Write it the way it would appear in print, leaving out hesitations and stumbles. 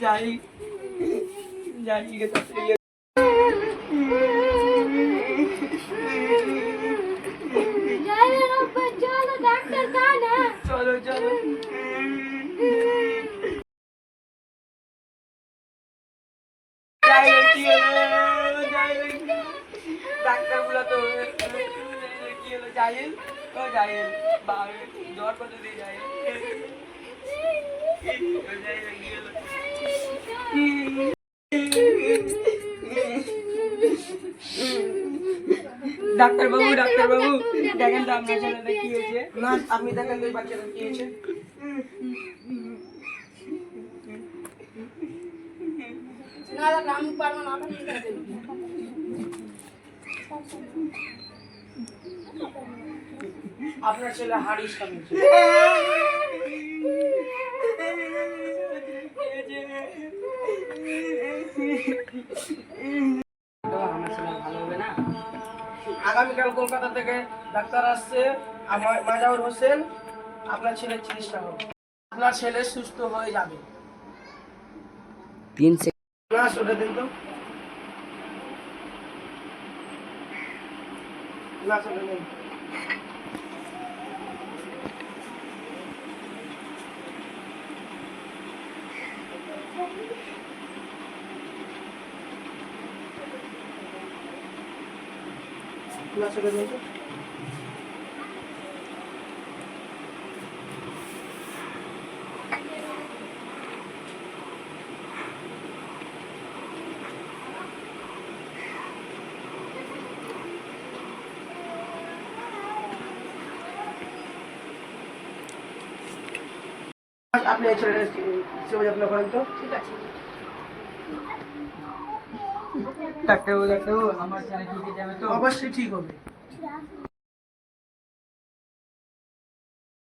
যাই চলো চলো ডাক্তার বলা তো কি হলো জাহিল ও জাহিল জ্বর কত দিয়ে যায় ডাক্তারবাবু দেখেন তো আপনার ছেলেটা কি হয়েছে না আপনি দেখেন তো বাচ্চাটা কি হয়েছে না আমি পারবো না আপনার ছেলে হারিস আমার ছেলে ভালো হবে না আগামীকাল কলকাতা থেকে ডাক্তার আসছে আমার মাজাউর হোসেন আপনার ছেলের চিকিৎসা হবে আপনার ছেলে সুস্থ হয়ে যাবে 3 সেকেন্ড না শুনে দিন তো না শুনে দিন না শুনে দিন তো আপনি এই ছেলেটা সেবা যত্ন করেন তো ঠিক আছে ডাক্তারবাবু আমার ছেলে ঠিক হয়ে যাবে তো অবশ্যই ঠিক হবে